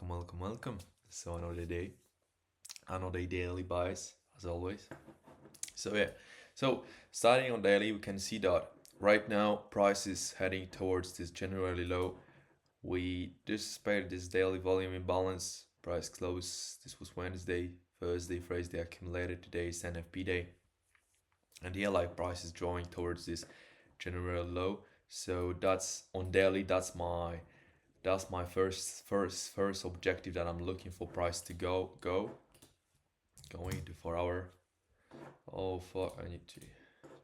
welcome. So another day, another daily buys as always. So yeah, so starting on daily, we can see that right now price is heading towards this generally low. We anticipated this daily volume imbalance. Price close. This was Wednesday, Thursday, Friday accumulated. Today is NFP day, and yeah, like price is drawing towards this general low. So that's on daily. That's my first objective that I'm looking for price to going to 4 hour. Oh fuck! I need to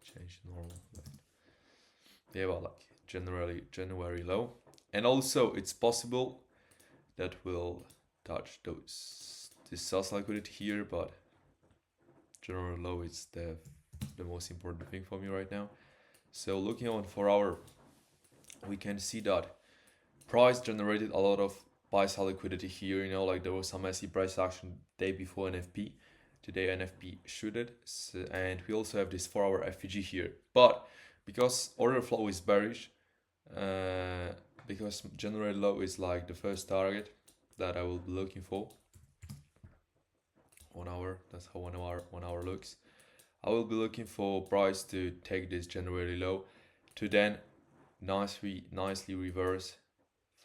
change normal. Yeah, well, like generally January low, and also it's possible that will touch those this sales liquidity here, but general low is the most important thing for me right now. So looking on 4 hour, we can see that price generated a lot of buy sell liquidity here. Like there was some messy price action day before NFP. Today NFP shooted, and we also have this 4 hour FVG here. But because order flow is bearish, uh, because general low is like the first target that I will be looking for. 1 hour. That's how 1 hour looks. I will be looking for price to take this generally low, to then nicely reverse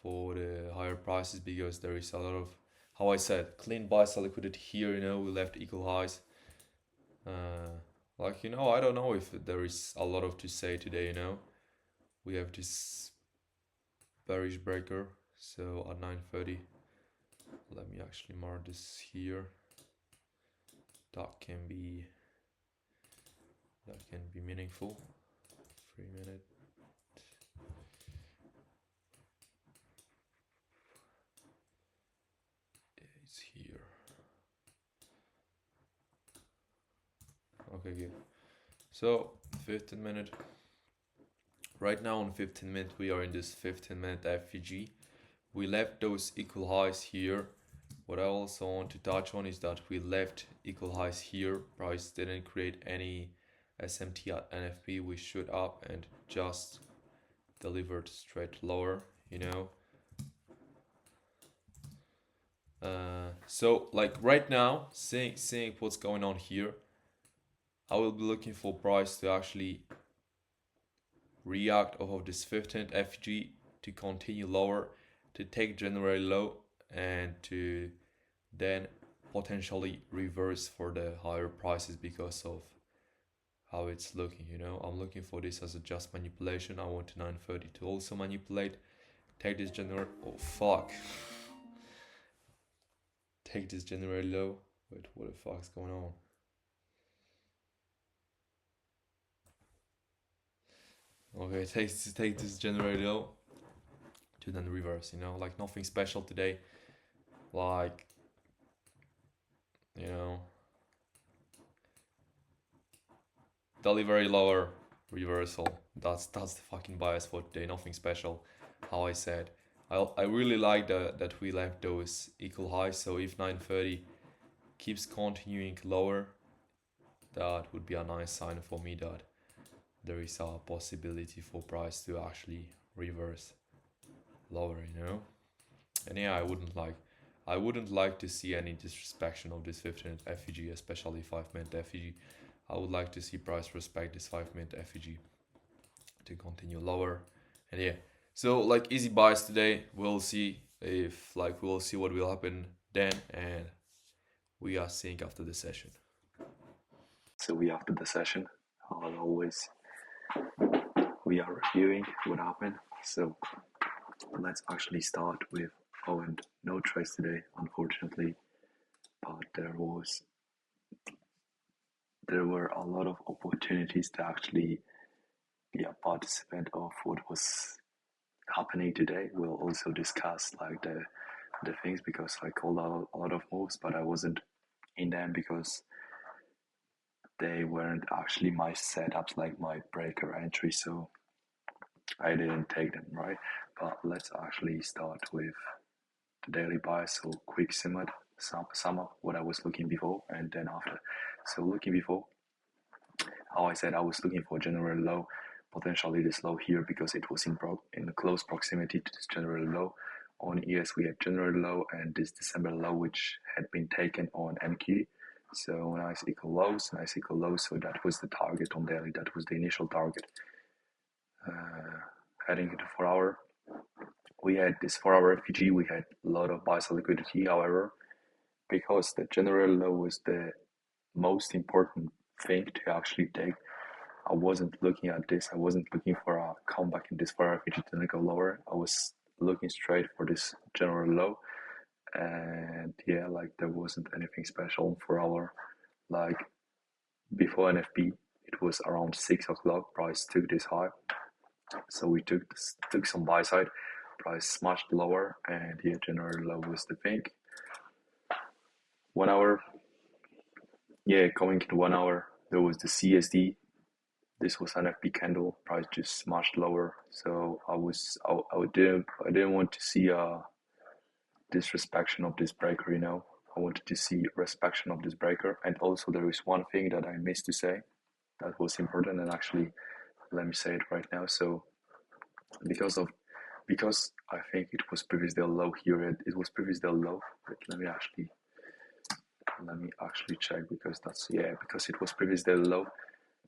for the higher prices, because there is a lot of, how I said, clean buy sell liquidity here. We left equal highs. I don't know if there is a lot of to say today. We have this bearish breaker. So at 9:30, let me actually mark this here. That can be meaningful. 3 minute. It's here. Okay, good. So 15 minute. Right now on 15 minute, we are in this 15 minute FVG. We left those equal highs here. What I also want to touch on is that we left equal highs here. Price didn't create any SMT at NFP. We shoot up and just delivered straight lower, so like right now, seeing what's going on here, I will be looking for price to actually react off of this 15th FG to continue lower, to take generally low, and to then potentially reverse for the higher prices because of how it's looking. I'm looking for this as a just manipulation. I want 9:30 to also manipulate. Take this general. Oh fuck. Take this generally low. Wait, what the fuck's going on? Okay, take this generally low to then reverse. Like nothing special today. Like, delivery lower, reversal. That's the fucking bias for today. Nothing special. How I said. I really like that we left those equal highs. So if 9:30 keeps continuing lower, that would be a nice sign for me that there is a possibility for price to actually reverse lower. And yeah, I wouldn't like to see any disrespect of this 15-minute FEG, especially 5-minute FEG. I would like to see price respect this 5-minute FEG to continue lower. And yeah, so like easy buys today. We'll see what will happen then, and we are seeing after the session. So after the session, as always, we are reviewing what happened. So let's actually start with no trades today, unfortunately, but there were a lot of opportunities to actually be a participant of what was happening today. We'll also discuss like the things, because I called out a lot of moves, but I wasn't in them because they weren't actually my setups, like my breaker entry, so I didn't take them, right? But let's actually start with the daily buy. So quick sum up what I was looking before and then after. So looking before, how I said I was looking for general low, potentially this low here, because it was in close proximity to this general low. on ES we had general low and this December low which had been taken on NQ. So nice equal lows, so that was the target on daily, that was the initial target. Heading into 4 hour, we had this 4 hour FVG, we had a lot of buy side liquidity, however, because the general low was the most important thing to actually take. I wasn't looking at this. I wasn't looking for a comeback in this 4 hour FVG to go lower. I was looking straight for this general low. And yeah, like there wasn't anything special on 4 hour. Like before NFP, it was around 6 o'clock. Price took this high. So we took some buy side. Price smashed lower. And yeah, general low was the thing. 1 hour. Yeah, coming to 1 hour, there was the CSD. This was an FP candle. Price just smashed lower. So I didn't want to see a disrespect of this breaker, you know. I wanted to see respect of this breaker. And also there is one thing that I missed to say that was important, and actually let me say it right now. So because I think it was previously a low here, it was previously a low. But let me actually check, because because it was previously a low.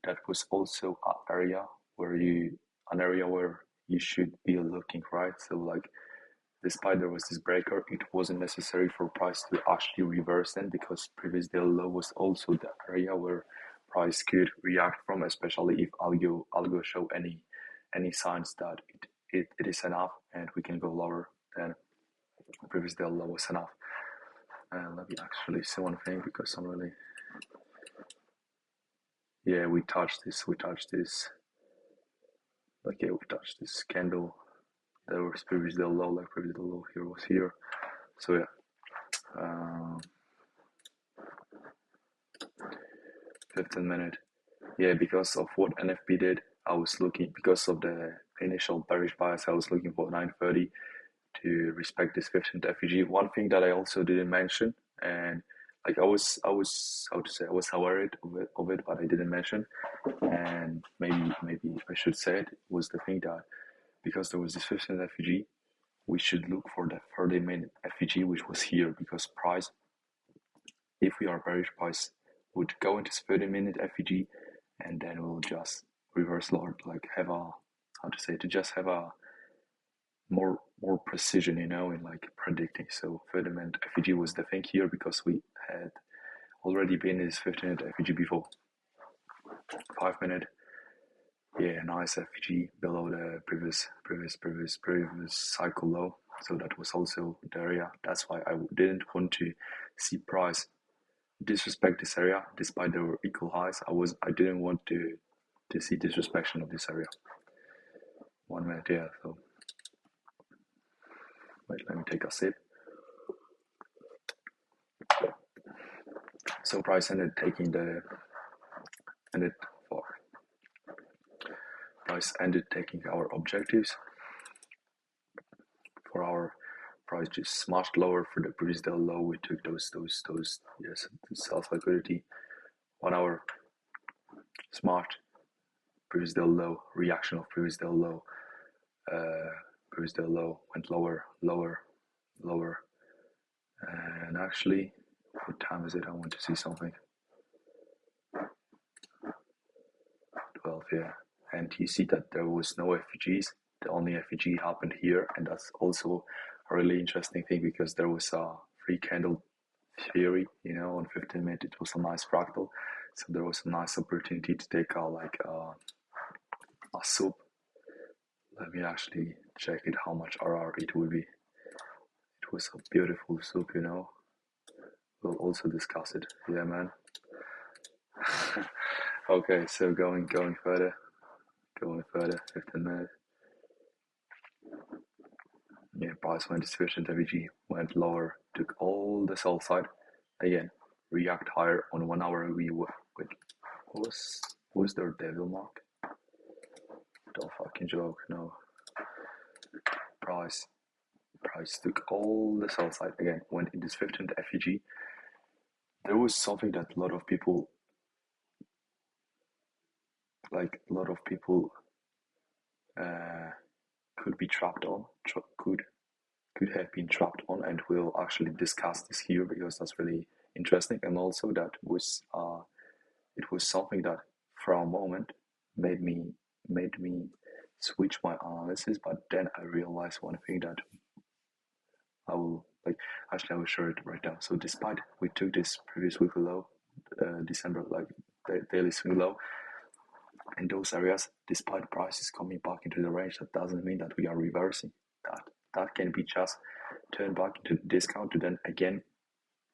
That was also an area where you should be looking, right? So like, despite there was this breaker, it wasn't necessary for price to actually reverse then, because previous day low was also the area where price could react from, especially if algo show any signs that it is enough and we can go lower, then previous day low was enough. And let me actually say one thing, because I'm really, yeah, we touched this, like, yeah, we touched this candle. There was previously low, like previously low here was here. So yeah, 15 minute. Yeah, because of what NFP did, I was looking, because of the initial bearish bias, I was looking for 930 to respect this 15th FEG. One thing that I also didn't mention, and like I was how to say, I was worried of it, but I didn't mention, and maybe I should say it, was the thing that because there was this 15th FEG, we should look for the 30-minute FEG, which was here, because price, if we are bearish, price would go into 30-minute FEG, and then we'll just reverse lower, like have a, how to say, to just have a more precision, you know, in like predicting. So 30-minute FEG was the thing here, because we had already been in this 15-minute FEG before. 5-minute, yeah, nice FEG below the previous cycle low. So that was also the area. That's why I didn't want to see price disrespect this area, despite there were equal highs. I didn't want to see disrespect of this area. 1 minute, yeah. So wait, let me take a sip. So price ended taking our objectives. For our price just smashed lower for the previous day low. We took those yes, self liquidity. 1 hour smart, previous day low, reaction of previous day low. Previous day low went lower, and actually, what time is it? I want to see something. 12, yeah. And you see that there was no FEGs. The only FEG happened here, and that's also a really interesting thing, because there was a free candle theory, you know, on 15 minutes. It was a nice fractal, so there was a nice opportunity to take a soup. Let me actually check it, how much RR it will be. It was a beautiful soup, you know. We'll also discuss it. Yeah, man. Okay, so going further, 15 minutes. Yeah, price went sufficient FEG, went lower, took all the sell side. Again, react higher on 1 hour. We wait, was there devil mark? Don't fucking joke, no. Price took all the sell side, again, went in this 15th FEG. There was something that a lot of people could be trapped on, could have been trapped on, and we'll actually discuss this here because that's really interesting. And also that was it was something that for a moment made me switch my analysis, but then I realized one thing that I will like actually I will share it right now. So despite we took this previous weekly low, December like daily swing low in those areas, despite prices coming back into the range, that doesn't mean that we are reversing. That can be just turned back into discount to then again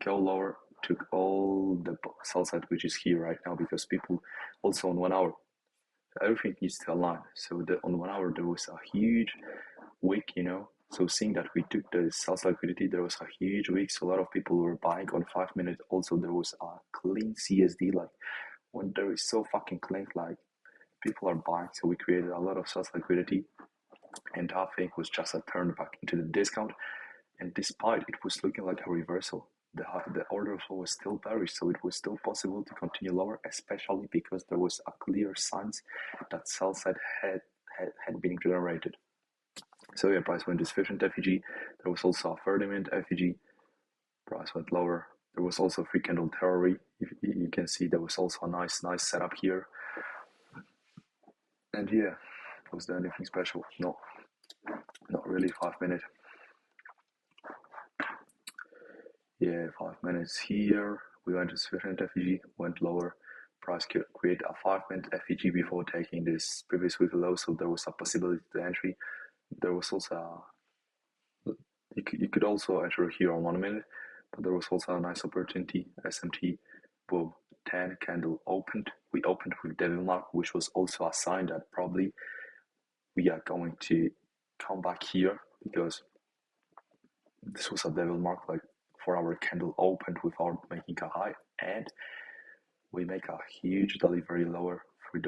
go lower, took all the sell side which is here right now, because people also on 1 hour everything needs to align. So on 1 hour there was a huge week, So seeing that we took the sell side liquidity, there was a huge week. So a lot of people were buying on 5 minutes. Also there was a clean CSD, like when there is so fucking clean, like people are buying. So we created a lot of sell side liquidity, and I think was just a turn back into the discount. And despite it was looking like a reversal, the order flow was still bearish, so it was still possible to continue lower, especially because there was a clear signs that sell side had been generated. So yeah, price went to sufficient FEG. There was also a 30-minute FEG. Price went lower. There was also 3 candle theory. You can see there was also a nice setup here. And yeah, was there anything special? No, not really. 5 minute. Yeah, 5 minutes here. We went to sufficient FEG, went lower. Price create a 5-minute FEG before taking this previous weekly low, so there was a possibility to entry. There was also you could also enter here on 1 minute, but there was also a nice opportunity. SMT above 10 candle opened. We opened with devil mark, which was also a sign that probably we are going to come back here, because this was a devil mark, like 4-hour candle opened without making a high, and we make a huge delivery lower through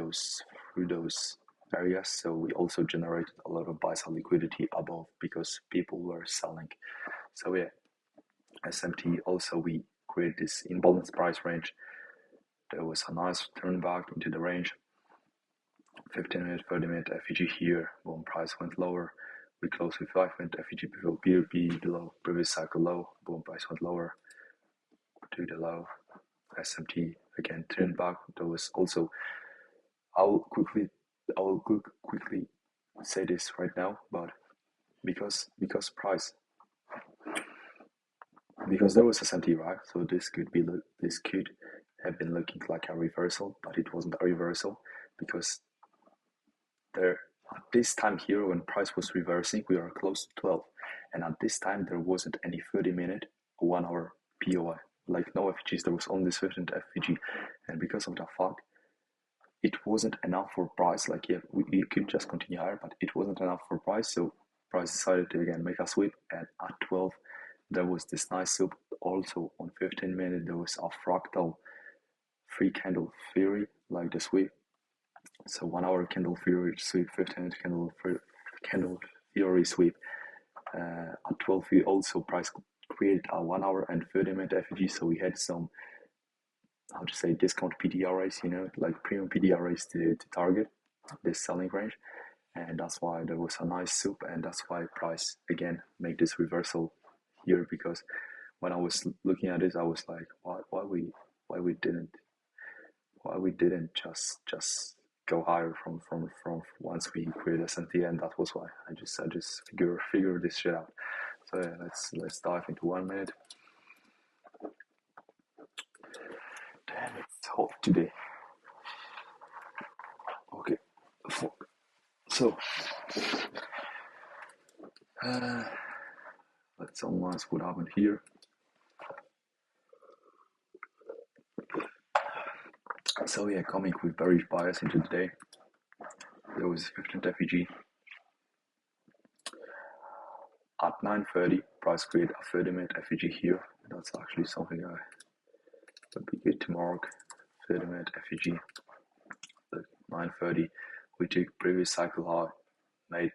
those areas. So we also generated a lot of buy side liquidity above because people were selling. So yeah, SMT also we create this imbalanced price range. There was a nice turn back into the range. 15-minute, 30-minute FEG here. Boom, price went lower. We closed with 5-minute FEG below previous cycle low. Boom, price went lower to the low. SMT again turned back. There was also I will quickly say this right now, but because price, because there was SMT, right? So this could have been looking like a reversal, but it wasn't a reversal, because there at this time here when price was reversing, we are close to 12, and at this time there wasn't any 30-minute or 1 hour POI, like no FEGs. There was only sufficient FEG, and because of that fact, it wasn't enough for price. Like, yeah, we could just continue higher, but it wasn't enough for price. So price decided to again make a sweep, and at 12 there was this nice sweep. Also on 15-minute there was a fractal 3-candle theory, like the sweep. So 1 hour candle theory sweep, 15-minute candle theory sweep. At 12 we also price created a 1 hour and 30-minute FEG, so we had some, how to say, discount PDRAs, like premium PDRAs to target this selling range. And that's why there was a nice soup, and that's why price again make this reversal here, because when I was looking at this, I was like, why we didn't just go higher from once we create SMT, and that was why I just figure this shit out. So yeah, let's dive into 1 minute. Damn, it's hot today. Okay, so let's analyze what happened here. So yeah, coming with bearish bias into the day, there was 15 FEG. At 9:30, price created a 30-minute FEG here. That's actually something I would be good to mark. 30-minute FEG. 9:30, we took previous cycle high,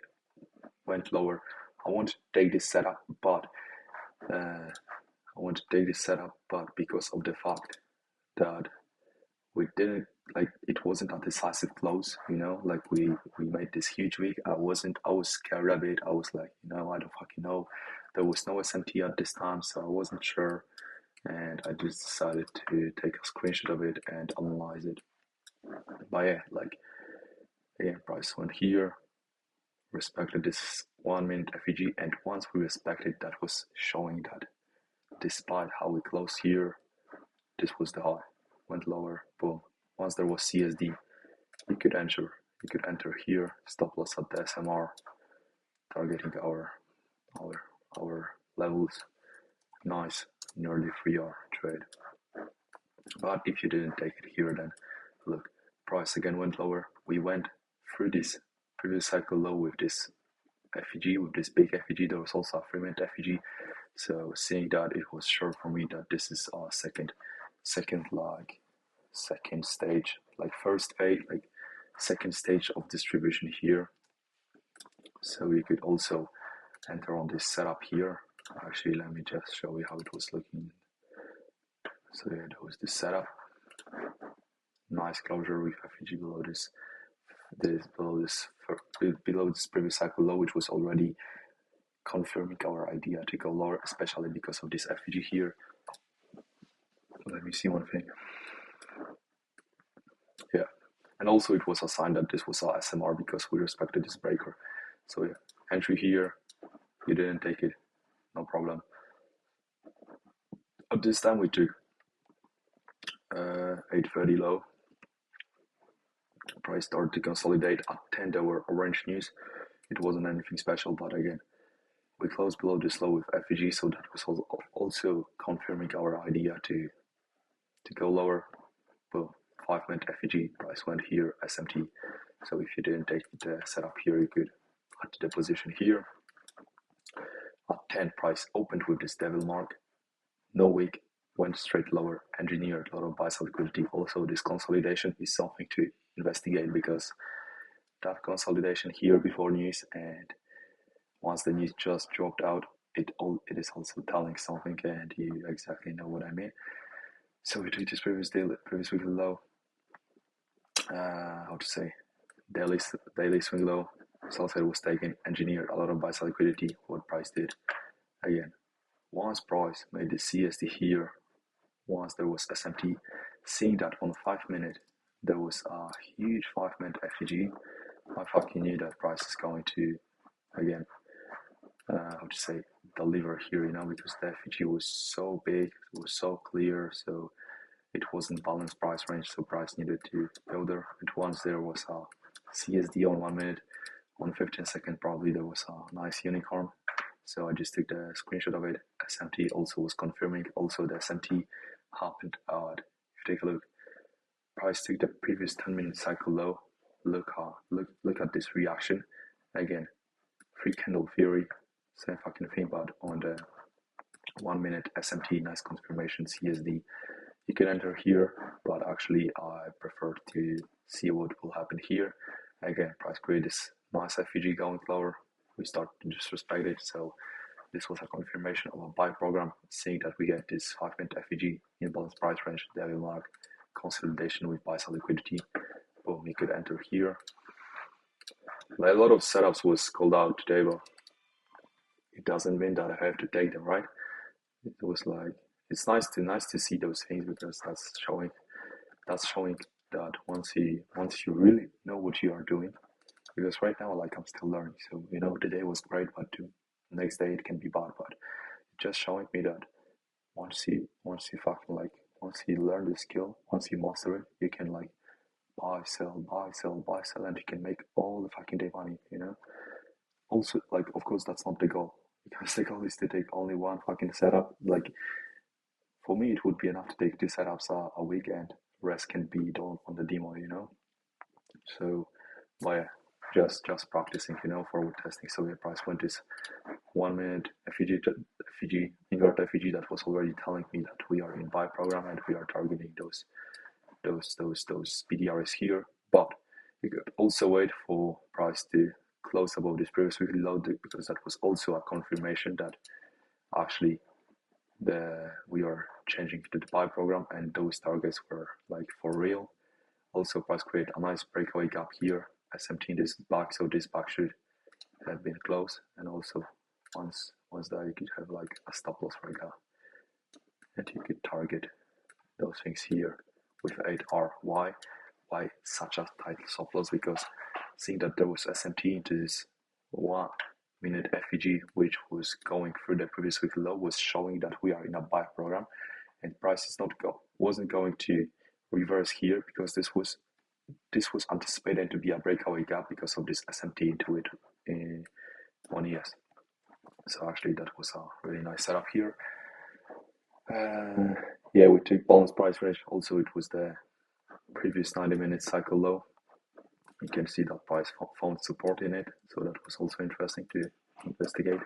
went lower. I want to take this setup, but because of the fact that we didn't like it wasn't a decisive close, you know, like we made this huge week. I was scared a bit. I was like, you know, I don't fucking know. There was no SMT at this time, so I wasn't sure, and I just decided to take a screenshot of it and analyze it. But yeah, like yeah, price went here, respected this 1 minute FEG, and once we respected, that was showing that despite how we closed here, this was the high. Went lower, boom. Once there was CSD, you could enter here, stop loss at the SMR, targeting our levels. Nice, nearly 3 hour trade. But if you didn't take it here, then look, price again went lower. We went through this previous cycle low with this FEG, with this big FEG. There was also a 3 minute FEG. So seeing that, it was sure for me that this is our second stage, like first phase, like second stage of distribution here. So you could also enter on this setup here. Actually, let me just show you how it was looking. So yeah, that was the setup. Nice closure with FEG below below this previous cycle low, which was already confirming our idea to go lower, especially because of this FEG here. Let me see one thing. Yeah, and also it was a sign that this was our SMR because we respected this breaker. So yeah, entry here, you didn't take it, no problem. At this time we took 830 low. Price started to consolidate. At 10 there were orange news. It wasn't anything special, but again, we closed below this low with FEG, so that was also confirming our idea to go lower. Well, 5-minute FEG, price went here, SMT. So if you didn't take the setup here, you could add the position here. At 10, price opened with this devil mark. No wick, went straight lower, engineered a lot of buy-side liquidity. Also, this consolidation is something to investigate because that consolidation here before news, and once the news just dropped out, it is also telling something, and you exactly know what I mean. So we took this previous weekly low. How to say? Daily swing low. Sell side was taken, engineered a lot of buy-side liquidity. What price did? Again, once price made the CSD here, once there was SMT, seeing that on 5-minute, there was a huge 5-minute FEG. I fucking knew that price is going to, again, how to say, deliver here, you know, because the FEG was so big, it was so clear, so it wasn't balanced price range, so price needed to go there. And once there was a CSD on 1 minute, on 15-second, probably there was a nice unicorn. So I just took the screenshot of it. SMT also was confirming. Also, the SMT happened at, if you take a look, price took the previous 10-minute cycle low. Look at this reaction. Again, free candle theory, same fucking thing, but on the 1 minute SMT, nice confirmation CSD. You can enter here, but actually I prefer to see what will happen here. Again, price create this nice FEG going lower. We start to disrespect it, so this was a confirmation of a buy program, seeing that we get this 5-minute FEG in balanced price range, devil mark, consolidation with buy-side liquidity. Boom, you could enter here. Like, a lot of setups was called out today, but it doesn't mean that I have to take them, right? It was like, it's nice to see those things because that's showing that once you really know what you are doing, because right now, like, I'm still learning, so you know the day was great, but the next day it can be bad. But it's just showing me that once you learn the skill, once you master it, you can like buy, sell, and you can make all the fucking day money, you know. Also, like, of course, that's not the goal, because the goal is to take only one fucking setup. Like, for me, it would be enough to take 2 setups a weekend. Rest can be done on the demo, you know. So, but yeah, just practicing, you know, forward testing. So the price point is 1 minute FEG, invert FEG, that was already telling me that we are in buy program and we are targeting those PDRs here. But you could also wait for price to close above this previous weekly low, because that was also a confirmation that actually we are changing to the buy program and those targets were like for real. Also, price create a nice breakaway gap here. S17 is back, so this back should have been close. And also, once that, you could have like a stop loss right now, and you could target those things here with 8R. Why such a tight stop loss? Because seeing that there was S17 into this 1 minute FEG, which was going through the previous weekly low, was showing that we are in a buy program, and price is wasn't going to reverse here, because this was anticipated to be a breakaway gap because of this SMT into it in 1 ES. So actually that was a really nice setup here. Yeah, we took balanced price range. Also, it was the previous 90-minute cycle low. You can see that price found support in it, so that was also interesting to investigate.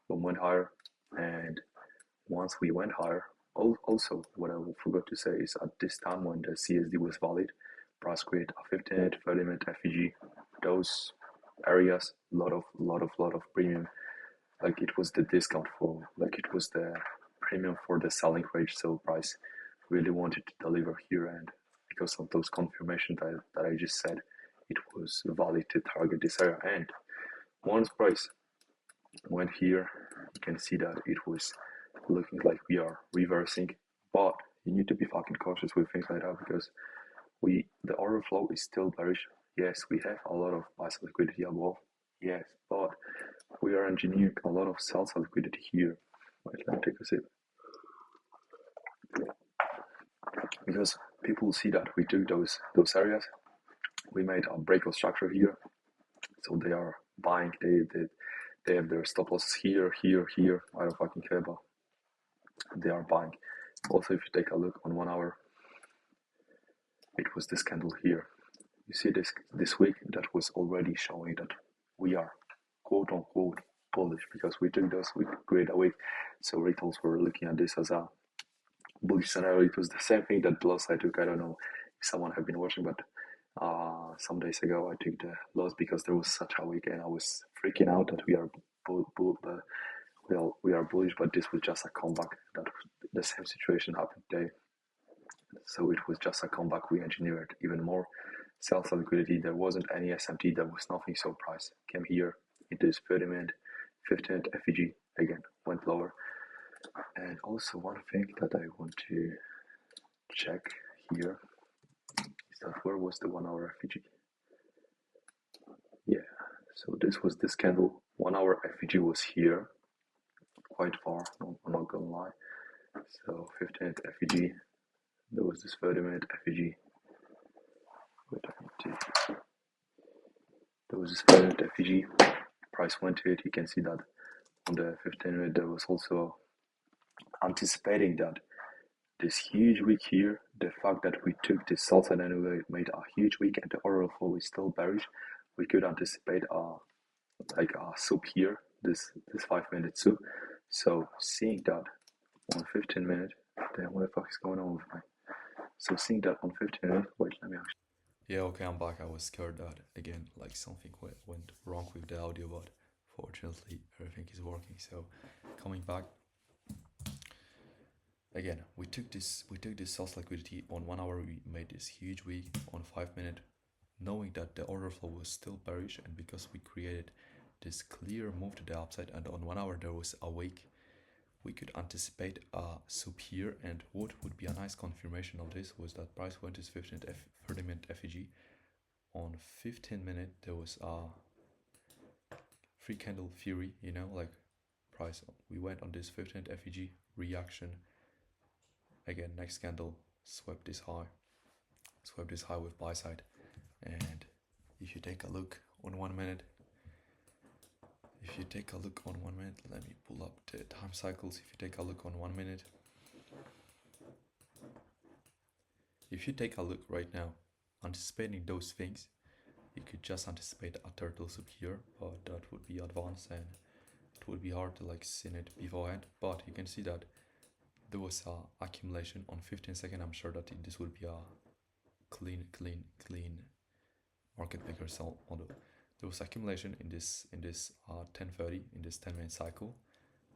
We went higher, and once we went higher, also what I forgot to say is at this time when the CSD was valid, price create a 15-minute, 30-minute FEG. Those areas, lot of premium. Like it was the discount for, like it was the premium for the selling range. So price really wanted to deliver here, and because of those confirmations that I just said, it was valid to target this area. And once price went here, you can see that it was looking like we are reversing, but you need to be fucking cautious with things like that, because the order flow is still bearish. Yes, we have a lot of buy side liquidity above. Yes, but we are engineering a lot of sell side liquidity here. Wait, let me take a sip. Because people see that we took those areas, we made a breakout structure here, so they are buying. They have their stop losses here. I don't fucking care about. They are buying. Also, if you take a look on 1 hour, it was this candle here. You see this week that was already showing that we are quote unquote bullish, because we took those week grade a week. So retails were looking at this as a bullish scenario. It was the same thing that the loss I took. I don't know if someone have been watching, but some days ago I took the loss because there was such a week, and I was freaking out that we are bullish, but this was just a comeback. That the same situation happened today. So it was just a comeback. We engineered even more sales liquidity. There wasn't any SMT. There was nothing. So price came here into this 30-minute, 15-minute FEG. Again, went lower. And also one thing that I want to check here is that where was the 1 hour FEG? Yeah, so this was this candle. 1 hour FEG was here, quite far, I'm not gonna lie. So 15-minute FEG, there was this 30-minute FEG. Wait, there was this 30-minute FEG, price went to it. You can see that on the 15-minute there was also anticipating that this huge week here, the fact that we took this sell side and we made a huge week and the order flow is still bearish, we could anticipate like a soup here, this 5-minute soup. So seeing that on 15-minute, then what the fuck is going on with my? So seeing that on 15-minute, wait, let me actually. Yeah, okay, I'm back. I was scared that again, like something went wrong with the audio, but fortunately everything is working. So coming back again, we took this sales liquidity on 1 hour. We made this huge week on 5-minute, knowing that the order flow was still bearish, and because we created this clear move to the upside, and on 1 hour there was a wake, we could anticipate a soup here. And what would be a nice confirmation of this was that price went to 30-minute FEG. On 15-minute there was a free candle fury, you know, like price, we went on this 15-minute FEG reaction. Again, next candle swept this high with buy side. And if you take a look on 1 minute, let me pull up the time cycles. If you take a look on 1 minute, if you take a look right now, anticipating those things, you could just anticipate a turtle soup here, but that would be advanced and it would be hard to like see it beforehand. But you can see that there was a accumulation on 15 seconds. I'm sure that this would be a clean market maker sell model. There was accumulation in this 10:30 in this 10-minute cycle.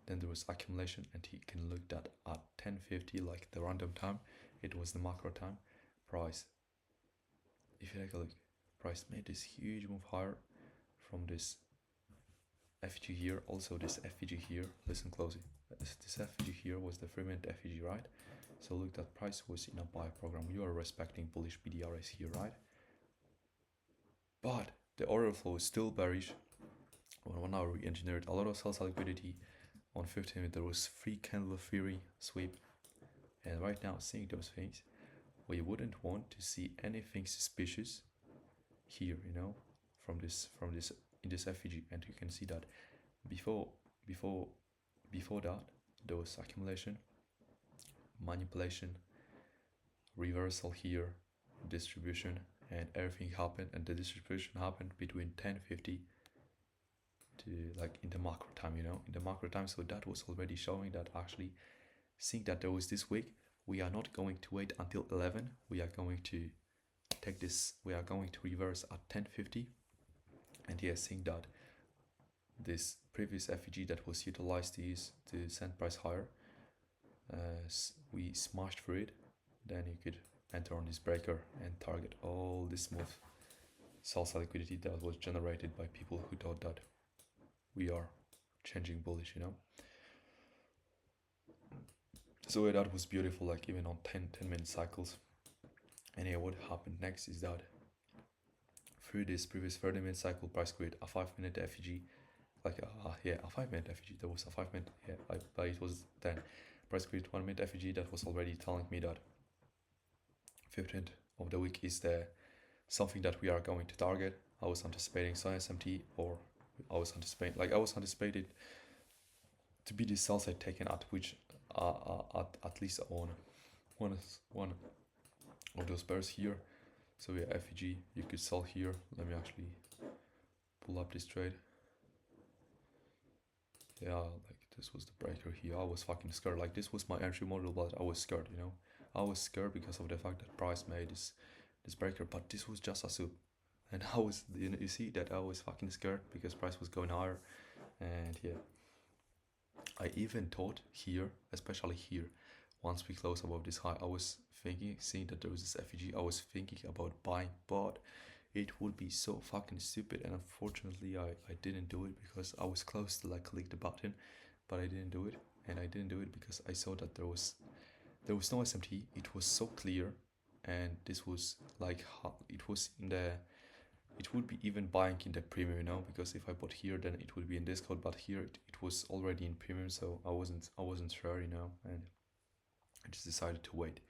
Then there was accumulation, and you can look that at 10:50, like the random time, it was the macro time, price if you take a look, price made this huge move higher from this FG here, also this FG here. Listen closely. This FG here was the 3-minute FG, right? So look, that price was in a buy program. You are respecting bullish BDRs here, right? But the order flow is still bearish. On 1 hour, we engineered a lot of sell-side liquidity. On 15 minutes, there was 3 candle theory sweep. And right now, seeing those things, we wouldn't want to see anything suspicious here, you know, from this in this FVG. And you can see that before that, there was accumulation, manipulation, reversal here, distribution, and everything happened. And the distribution happened between 10:50 to like in the macro time, you know, in the macro time. So that was already showing that actually, seeing that there was this week, we are not going to wait until 11. We are going to take this. We are going to reverse at 10:50, and yeah, seeing that this previous FEG that was utilized to send price higher, we smashed through it. Then you could enter on this breaker and target all this smooth salsa liquidity that was generated by people who thought that we are changing bullish, you know. So yeah, that was beautiful, like even on 10-minute cycles. And yeah, what happened next is that through this previous 30-minute cycle, price created a 5-minute FEG, like a 5-minute FEG. There was a 5-minute, but it was then price created 1-minute FEG that was already telling me that 15th of the week is the something that we are going to target. I was anticipating some SMT, or I was anticipated to be the sell side taken at which at least on one of those pairs here. So yeah, FEG, you could sell here. Let me actually pull up this trade. Yeah, like this was the breaker here. I was fucking scared. Like this was my entry model, but I was scared, you know. I was scared because of the fact that price made this breaker, but this was just a soup. And I was, you see that I was fucking scared because price was going higher. And yeah, I even thought here, especially here, once we close above this high, I was thinking, seeing that there was this FEG, I was thinking about buying, but it would be so fucking stupid. And unfortunately, I didn't do it because I was close to like click the button, but I didn't do it. And I didn't do it because I saw that there was no SMT. It was so clear, and this was like it was in the. It would be even buying in the premium, you know, because if I bought here, then it would be in discount. But here it was already in premium, so I wasn't sure, you know, and I just decided to wait.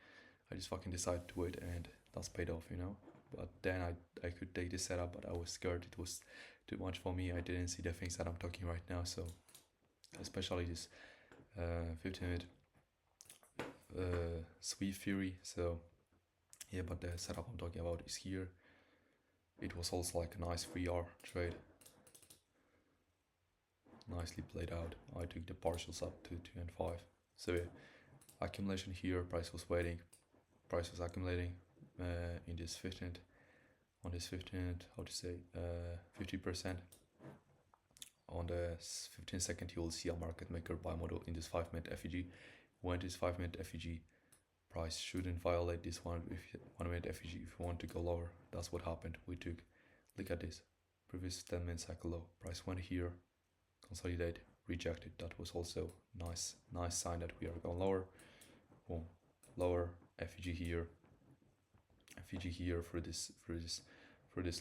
I just fucking decided to wait, and that's paid off, you know. But then I could take this setup, but I was scared. It was too much for me. I didn't see the things that I'm talking right now, so especially this 15-minute sweep theory. So yeah, but the setup I'm talking about is here. It was also like a nice 3R trade. Nicely played out. I took the partials up to 2 and 5. So yeah, accumulation here, price was waiting. Price was accumulating in this 15th. On this 15th, how to say, 50%. On the 15-second, you will see a market maker buy model in this 5-minute FEG. When this 5-minute FEG, price shouldn't violate this 1-minute FEG if you want to go lower. That's what happened. We took, look at this, previous 10-minute cycle low. Price went here, consolidate, rejected. That was also nice sign that we are going lower. Boom, lower FEG here for this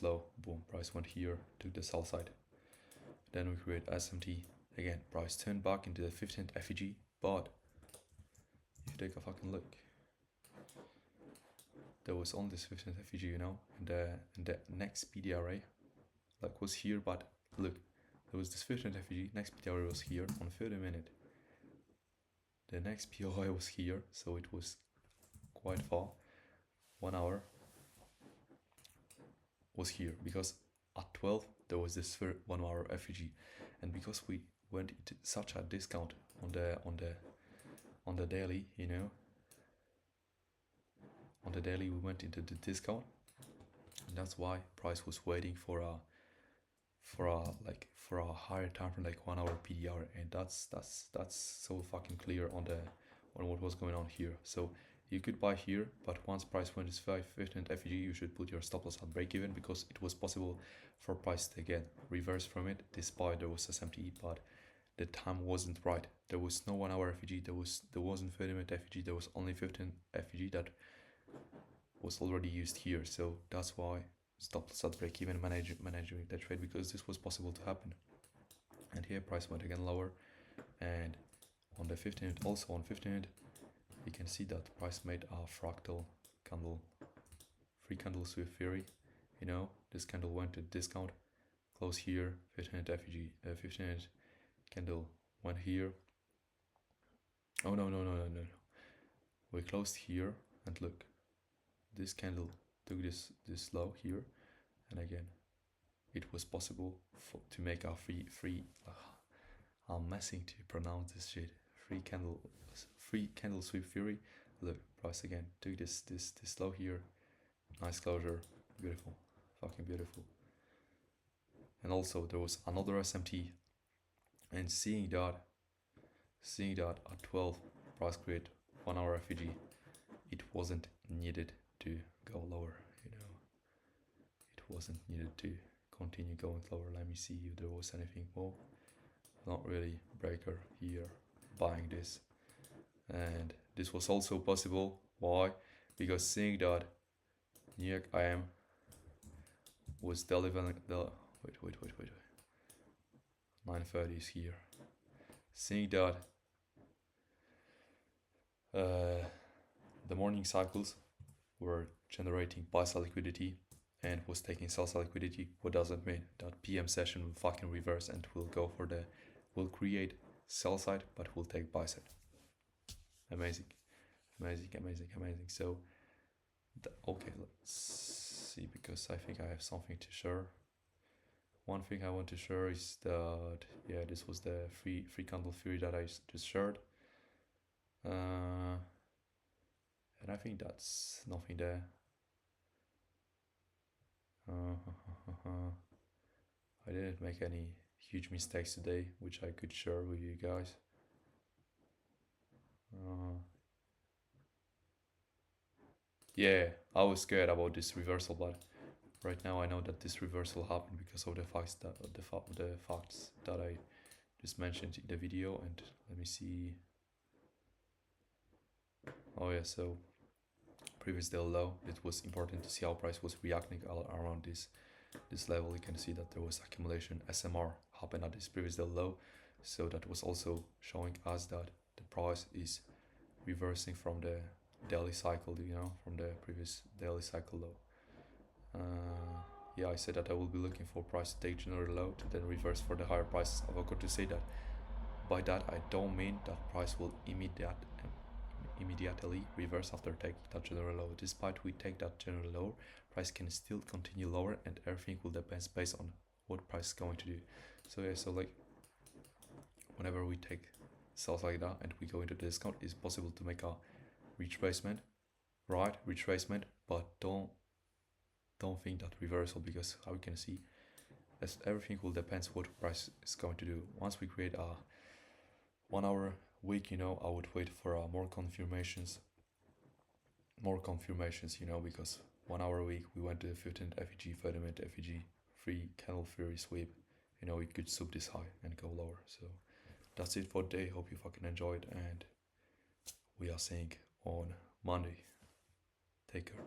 low. Boom, price went here, took the sell side. Then we create SMT again. Price turned back into the 15th FEG, but if you take a fucking look, there was on this 15th FEG, you know, and the next PDRA like was here, but look, there was this 15th FEG, next PDRA was here on 30-minute. The next POI was here, so it was quite far. 1 hour was here because at 12 there was this 1 hour FEG, and because we went into such a discount on the daily, you know, on the daily we went into the discount, and that's why price was waiting for a higher time frame, like 1 hour PDR, and that's so fucking clear on what was going on here. So you could buy here, but once price went to 15 FEG, you should put your stop loss at break even, because it was possible for price to again reverse from it despite there was SMT, but the time wasn't right. There was no 1 hour FEG, there wasn't 30-minute FEG, there was only 15 FEG that was already used here. So that's why stop loss at break even managing that trade, because this was possible to happen. And here price went again lower, and on the 15th, also on 15th, you can see that price made a fractal candle, free candle sweep theory. You know, this candle went to discount, close here, 15th FEG, 15th candle went here. Oh no, we closed here, and look, this candle took this low here, and again it was possible to make a free I'm messing to pronounce this shit, free candle sweep theory. Look, price again took this low here, nice closure, beautiful, fucking beautiful. And also there was another SMT, and seeing that at 12 price create 1 hour FEG, it wasn't needed to go lower, you know, it wasn't needed to continue going lower. Let me see if there was anything more. Not really. Breaker here, buying this, and this was also possible. Why? Because seeing that New York IM was delivering the wait 930 is here, seeing that the morning cycles were generating buy side liquidity and was taking sell side liquidity. What does that mean? That PM session will fucking reverse and will create sell side, but will take buy side. Amazing. So okay, let's see, because I think I have something to share. One thing I want to share is that, yeah, this was the free candle theory that I just shared, and I think that's nothing there. I didn't make any huge mistakes today, which I could share with you guys. Yeah, I was scared about this reversal, but right now I know that this reversal happened because of the facts that I just mentioned in the video. And let me see. Oh yeah, so previous day low, it was important to see how price was reacting around this level. You can see that there was accumulation SMR happened at this previous day low, so that was also showing us that the price is reversing from the daily cycle, you know, from the previous daily cycle low. Yeah, I said that I will be looking for price to take general low to then reverse for the higher prices. I forgot to say that. By that I don't mean that price will immediately reverse after taking that general low. Despite we take that general low, price can still continue lower, and everything will depend based on what price is going to do. So yeah, so like whenever we take sales like that and we go into the discount, it's possible to make a retracement, right? Retracement, but don't think that reversal, because how we can see, as everything will depend what price is going to do. Once we create a 1 hour week, you know, I would wait for more confirmations, you know, because 1 hour week we went to 15th FEG, 30-minute FEG, free candle theory sweep, you know, it could sub this high and go lower. So that's it for today. Hope you fucking enjoyed, and we are seeing on Monday. Take care.